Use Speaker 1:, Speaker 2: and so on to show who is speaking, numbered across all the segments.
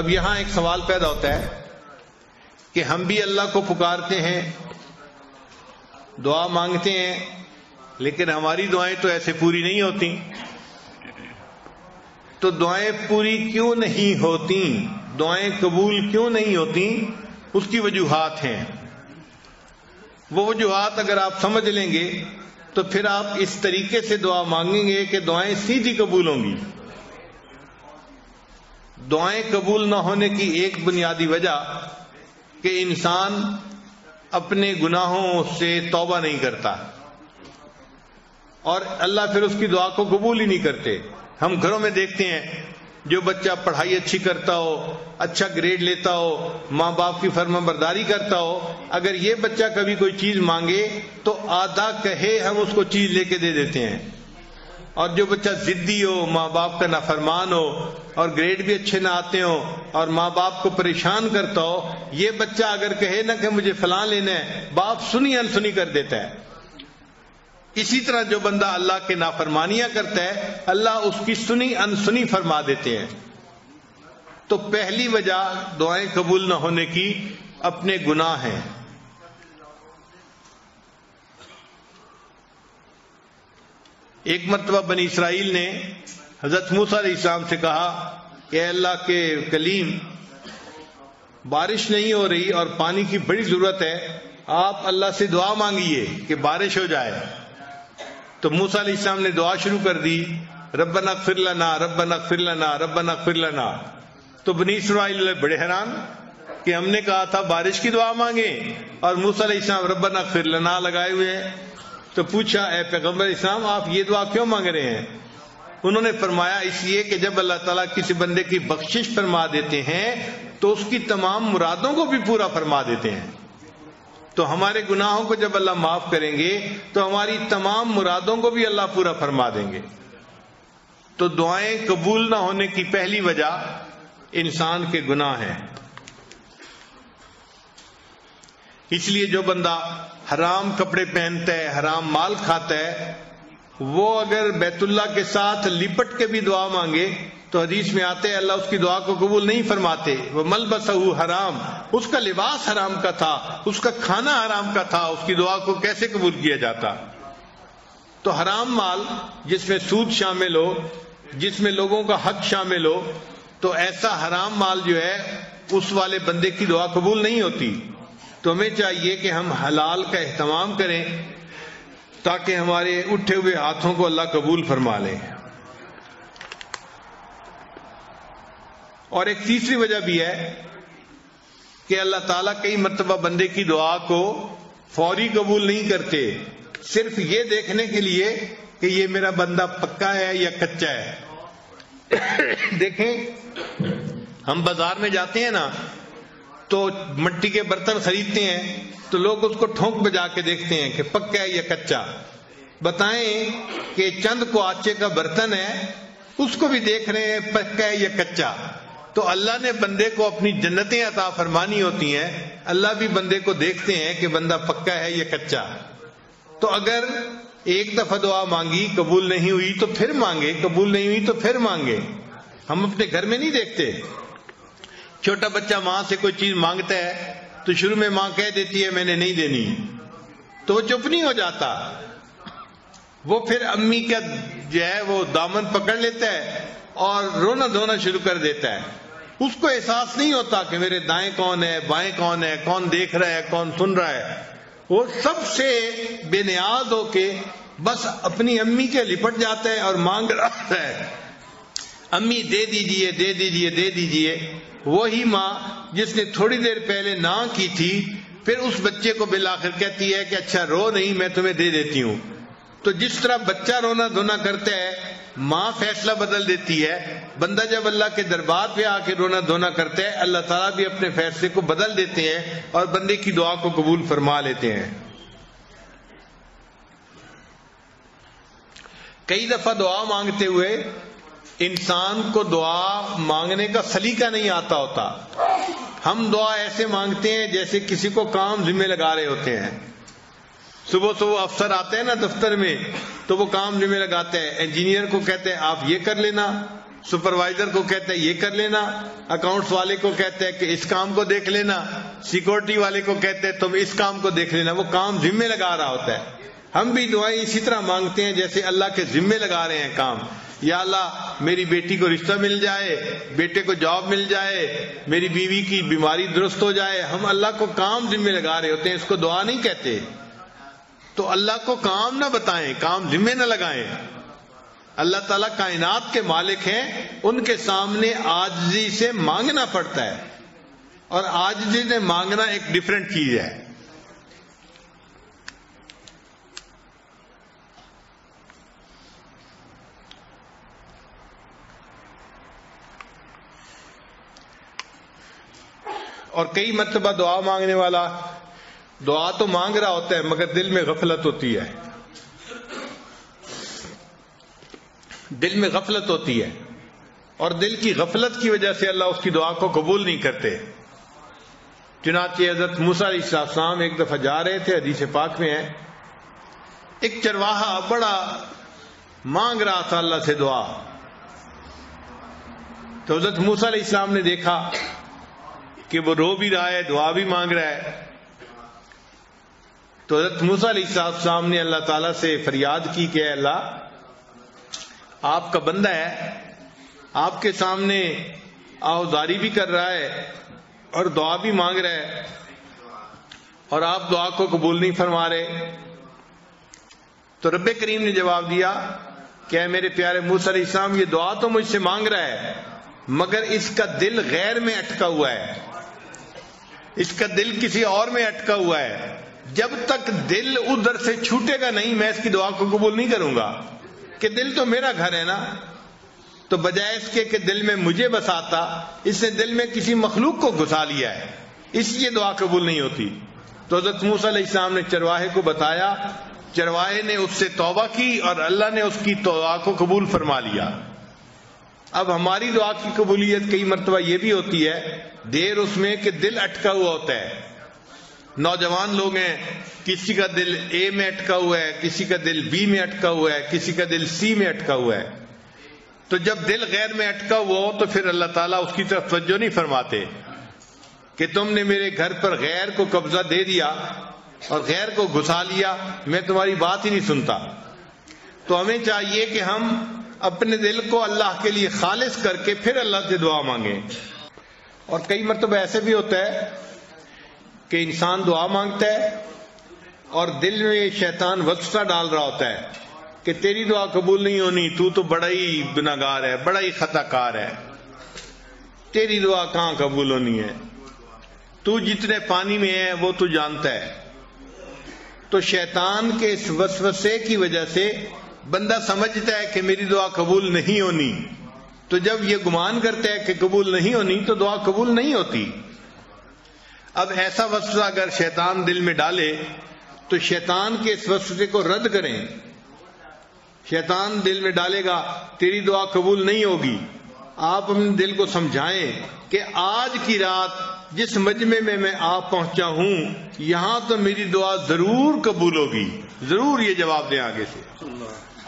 Speaker 1: اب یہاں ایک سوال پیدا ہوتا ہے کہ ہم بھی اللہ کو پکارتے ہیں، دعا مانگتے ہیں، لیکن ہماری دعائیں تو ایسے پوری نہیں ہوتی. تو دعائیں پوری کیوں نہیں ہوتی، دعائیں قبول کیوں نہیں ہوتی؟ اس کی وجوہات ہیں. وہ وجوہات اگر آپ سمجھ لیں گے تو پھر آپ اس طریقے سے دعا مانگیں گے کہ دعائیں سیدھی قبول ہوں گی. دعائیں قبول نہ ہونے کی ایک بنیادی وجہ کہ انسان اپنے گناہوں سے توبہ نہیں کرتا، اور اللہ پھر اس کی دعا کو قبول ہی نہیں کرتے. ہم گھروں میں دیکھتے ہیں جو بچہ پڑھائی اچھی کرتا ہو، اچھا گریڈ لیتا ہو، ماں باپ کی فرما برداری کرتا ہو، اگر یہ بچہ کبھی کوئی چیز مانگے تو آدھا کہے ہم اس کو چیز لے کے دے دیتے ہیں. اور جو بچہ ضدی ہو، ماں باپ کا نافرمان ہو، اور گریڈ بھی اچھے نہ آتے ہو، اور ماں باپ کو پریشان کرتا ہو، یہ بچہ اگر کہے نا کہ مجھے فلاں لینا ہے، باپ سنی انسنی کر دیتا ہے. اسی طرح جو بندہ اللہ کے نافرمانیاں کرتا ہے، اللہ اس کی سنی انسنی فرما دیتے ہیں. تو پہلی وجہ دعائیں قبول نہ ہونے کی اپنے گناہ ہیں. ایک مرتبہ بنی اسرائیل نے حضرت موسیٰ علیہ السلام سے کہا کہ اے اللہ کے کلیم، بارش نہیں ہو رہی اور پانی کی بڑی ضرورت ہے، آپ اللہ سے دعا مانگیے کہ بارش ہو جائے. تو موسیٰ علیہ السلام نے دعا شروع کر دی، ربنا اغفر لنا ربنا اغفر لنا ربنا اغفر لنا. تو بنی اسرائیل بڑے حیران کہ ہم نے کہا تھا بارش کی دعا مانگیں، اور موسیٰ علیہ السلام ربنا اغفر لنا لگائے ہوئے ہیں. تو پوچھا اے پیغمبر اسلام، آپ یہ دعا کیوں مانگ رہے ہیں؟ انہوں نے فرمایا اس لیے کہ جب اللہ تعالیٰ کسی بندے کی بخشش فرما دیتے ہیں تو اس کی تمام مرادوں کو بھی پورا فرما دیتے ہیں. تو ہمارے گناہوں کو جب اللہ معاف کریں گے تو ہماری تمام مرادوں کو بھی اللہ پورا فرما دیں گے. تو دعائیں قبول نہ ہونے کی پہلی وجہ انسان کے گناہ ہیں. اس لیے جو بندہ حرام کپڑے پہنتا ہے، حرام مال کھاتا ہے، وہ اگر بیت اللہ کے ساتھ لپٹ کے بھی دعا مانگے تو حدیث میں آتے ہیں اللہ اس کی دعا کو قبول نہیں فرماتے. وہ ملبسہ حرام، اس کا لباس حرام کا تھا، اس کا کھانا حرام کا تھا، اس کی دعا کو کیسے قبول کیا جاتا؟ تو حرام مال جس میں سود شامل ہو، جس میں لوگوں کا حق شامل ہو، تو ایسا حرام مال جو ہے اس والے بندے کی دعا قبول نہیں ہوتی. تو ہمیں چاہیے کہ ہم حلال کا اہتمام کریں تاکہ ہمارے اٹھے ہوئے ہاتھوں کو اللہ قبول فرما لے. اور ایک تیسری وجہ بھی ہے کہ اللہ تعالیٰ کئی مرتبہ بندے کی دعا کو فوری قبول نہیں کرتے، صرف یہ دیکھنے کے لیے کہ یہ میرا بندہ پکا ہے یا کچا ہے. دیکھیں ہم بازار میں جاتے ہیں نا تو مٹی کے برتن خریدتے ہیں تو لوگ اس کو ٹھونک بجا کے دیکھتے ہیں کہ پکا ہے یا کچا. بتائیں کہ چند کو آچے کا برتن ہے، اس کو بھی دیکھ رہے ہیں پکا ہے یا کچا. تو اللہ نے بندے کو اپنی جنتیں عطا فرمانی ہوتی ہیں، اللہ بھی بندے کو دیکھتے ہیں کہ بندہ پکا ہے یا کچا. تو اگر ایک دفعہ دعا مانگی قبول نہیں ہوئی تو پھر مانگے، قبول نہیں ہوئی تو پھر مانگے. ہم اپنے گھر میں نہیں دیکھتے، چھوٹا بچہ ماں سے کوئی چیز مانگتا ہے تو شروع میں ماں کہہ دیتی ہے میں نے نہیں دینی، تو وہ چپ نہیں ہو جاتا، وہ پھر امی کا جو ہے وہ دامن پکڑ لیتا ہے اور رونا دھونا شروع کر دیتا ہے. اس کو احساس نہیں ہوتا کہ میرے دائیں کون ہے، بائیں کون ہے، کون دیکھ رہا ہے، کون سن رہا ہے. وہ سب سے بے نیاز ہو کے بس اپنی امی کے لپٹ جاتا ہے اور مانگ رہا ہے، امی دے دیجئے دے دیجئے دے دیجئے. وہی ماں جس نے تھوڑی دیر پہلے نہ کی تھی پھر اس بچے کو بالآخر کہتی ہے کہ اچھا رو نہیں، میں تمہیں دے دیتی ہوں. تو جس طرح بچہ رونا دھونا کرتا ہے ماں فیصلہ بدل دیتی ہے، بندہ جب اللہ کے دربار پہ آ کے رونا دھونا کرتا ہے اللہ تعالیٰ بھی اپنے فیصلے کو بدل دیتے ہیں اور بندے کی دعا کو قبول فرما لیتے ہیں. کئی دفعہ دعا مانگتے ہوئے انسان کو دعا مانگنے کا سلیقہ نہیں آتا ہوتا. ہم دعا ایسے مانگتے ہیں جیسے کسی کو کام ذمہ لگا رہے ہوتے ہیں. صبح صبح افسر آتے ہیں نا دفتر میں تو وہ کام ذمہ لگاتے ہیں، انجینئر کو کہتے ہیں آپ یہ کر لینا، سپروائزر کو کہتا ہے یہ کر لینا، اکاؤنٹس والے کو کہتا ہے کہ اس کام کو دیکھ لینا، سیکورٹی والے کو کہتے ہیں تم اس کام کو دیکھ لینا، وہ کام ذمے لگا رہا ہوتا ہے۔ ہم بھی دعائیں اسی طرح مانگتے ہیں جیسے اللہ کے ذمے لگا رہے ہیں کام۔ یا اللہ میری بیٹی کو رشتہ مل جائے، بیٹے کو جاب مل جائے، میری بیوی کی بیماری درست ہو جائے، ہم اللہ کو کام ذمے لگا رہے ہوتے ہیں، اس کو دعا نہیں کہتے۔ تو اللہ کو کام نہ بتائیں، کام ذمے نہ لگائیں۔ اللہ تعالیٰ کائنات کے مالک ہیں، ان کے سامنے عاجزی سے مانگنا پڑتا ہے، اور عاجزی سے مانگنا ایک ڈیفرنٹ چیز ہے۔ اور کئی مرتبہ دعا مانگنے والا دعا تو مانگ رہا ہوتا ہے مگر دل میں غفلت ہوتی ہے، دل میں غفلت ہوتی ہے، اور دل کی غفلت کی وجہ سے اللہ اس کی دعا کو قبول نہیں کرتے۔ چنانچہ حضرت موسیٰ علیہ السلام ایک دفعہ جا رہے تھے، حدیث پاک میں ہے، ایک چرواہا بڑا مانگ رہا تھا اللہ سے دعا، تو حضرت موسیٰ علیہ السلام نے دیکھا کہ وہ رو بھی رہا ہے، دعا بھی مانگ رہا ہے، تو حضرت موسیٰ علیہ السلام نے اللہ تعالیٰ سے فریاد کی کہ اے اللہ، آپ کا بندہ ہے، آپ کے سامنے آہوازاری بھی کر رہا ہے اور دعا بھی مانگ رہا ہے، اور آپ دعا کو قبول نہیں فرما رہے۔ تو رب کریم نے جواب دیا کہ اے میرے پیارے موسیٰ علیہ السلام، یہ دعا تو مجھ سے مانگ رہا ہے مگر اس کا دل غیر میں اٹکا ہوا ہے، اس کا دل کسی اور میں اٹکا ہوا ہے، جب تک دل ادھر سے چھوٹے گا نہیں میں اس کی دعا کو قبول نہیں کروں گا، کہ دل تو میرا گھر ہے نا۔ تو بجائے اس کے کہ دل میں مجھے بساتا، اس نے دل میں کسی مخلوق کو گھسا لیا ہے، اس لیے دعا قبول نہیں ہوتی۔ تو حضرت موسیٰ علیہ السلام نے چرواہے کو بتایا، چرواہے نے اس سے توبہ کی اور اللہ نے اس کی دعا کو قبول فرما لیا۔ اب ہماری دعا کی قبولیت کئی مرتبہ یہ بھی ہوتی ہے دیر اس میں کہ دل اٹکا ہوا ہوتا ہے۔ نوجوان لوگ ہیں، کسی کا دل اے میں اٹکا ہوا ہے، کسی کا دل بی میں اٹکا ہوا ہے، کسی کا دل سی میں اٹکا ہوا ہے۔ تو جب دل غیر میں اٹکا ہوا ہو تو پھر اللہ تعالیٰ اس کی طرف توجہ نہیں فرماتے کہ تم نے میرے گھر پر غیر کو قبضہ دے دیا اور غیر کو گھسا لیا، میں تمہاری بات ہی نہیں سنتا۔ تو ہمیں چاہیے کہ ہم اپنے دل کو اللہ کے لیے خالص کر کے پھر اللہ سے دعا مانگیں۔ اور کئی مرتبہ ایسے بھی ہوتا ہے کہ انسان دعا مانگتا ہے اور دل میں شیطان وسوسہ ڈال رہا ہوتا ہے کہ تیری دعا قبول نہیں ہونی، تو بڑا ہی گناہگار ہے، بڑا ہی خطا کار ہے، تیری دعا کہاں قبول ہونی ہے، تو جتنے پانی میں ہے وہ تو جانتا ہے۔ تو شیطان کے اس وسوسے کی وجہ سے بندہ سمجھتا ہے کہ میری دعا قبول نہیں ہونی، تو جب یہ گمان کرتا ہے کہ قبول نہیں ہونی تو دعا قبول نہیں ہوتی۔ اب ایسا وسوسہ اگر شیطان دل میں ڈالے تو شیطان کے اس وسوسے کو رد کریں۔ شیطان دل میں ڈالے گا تیری دعا قبول نہیں ہوگی، آپ اپنے دل کو سمجھائیں کہ آج کی رات جس مجمع میں میں آپ پہنچا ہوں یہاں تو میری دعا ضرور قبول ہوگی، ضرور یہ جواب دیں آگے سے۔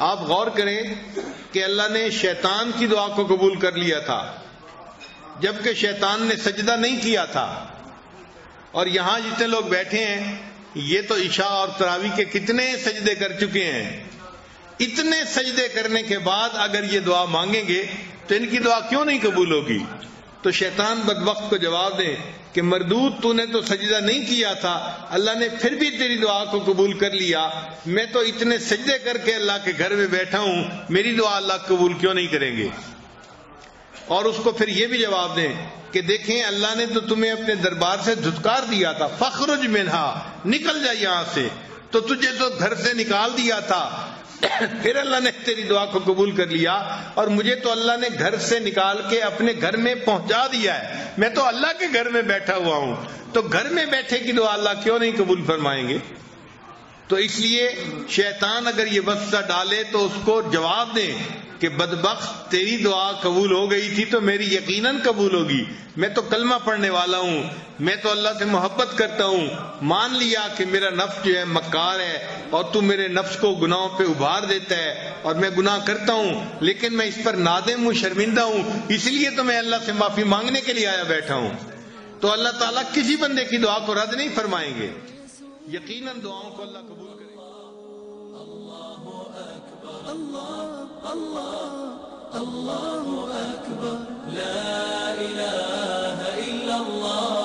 Speaker 1: آپ غور کریں کہ اللہ نے شیطان کی دعا کو قبول کر لیا تھا جبکہ شیطان نے سجدہ نہیں کیا تھا، اور یہاں جتنے لوگ بیٹھے ہیں یہ تو عشاء اور تراویح کے کتنے سجدے کر چکے ہیں، اتنے سجدے کرنے کے بعد اگر یہ دعا مانگیں گے تو ان کی دعا کیوں نہیں قبول ہوگی؟ تو شیطان بدبخت کو جواب دے کہ مردود تو نے تو سجدہ نہیں کیا تھا، اللہ نے پھر بھی تیری دعا کو قبول کر لیا، میں تو اتنے سجدے کر کے اللہ کے گھر میں بیٹھا ہوں، میری دعا اللہ قبول کیوں نہیں کریں گے؟ اور اس کو پھر یہ بھی جواب دیں کہ دیکھیں اللہ نے تو تمہیں اپنے دربار سے دھتکار دیا تھا، فخرج منہا، نکل جا یہاں سے، تو تجھے تو گھر سے نکال دیا تھا، پھر اللہ نے تیری دعا کو قبول کر لیا، اور مجھے تو اللہ نے گھر سے نکال کے اپنے گھر میں پہنچا دیا ہے، میں تو اللہ کے گھر میں بیٹھا ہوا ہوں، تو گھر میں بیٹھے کی دعا اللہ کیوں نہیں قبول فرمائیں گے؟ تو اس لیے شیطان اگر یہ وسوسہ ڈالے تو اس کو جواب دیں کہ بدبخت تیری دعا قبول ہو گئی تھی تو میری یقیناً قبول ہوگی. میں تو کلمہ پڑھنے والا ہوں, میں تو اللہ سے محبت کرتا ہوں, مان لیا کہ میرا نفس جو ہے مکار ہے اور تو میرے نفس کو گناہوں پہ ابھار دیتا ہے اور میں گناہ کرتا ہوں, لیکن میں اس پر نادم ہوں, شرمندہ ہوں, اس لیے تو میں اللہ سے معافی مانگنے کے لیے آیا بیٹھا ہوں. تو اللہ تعالیٰ کسی بندے کی دعا کو رد نہیں فرمائیں گے, یقیناً دعاؤں کو اللہ قبول کرے گا.
Speaker 2: اللہ اکبر لا الہ الا اللہ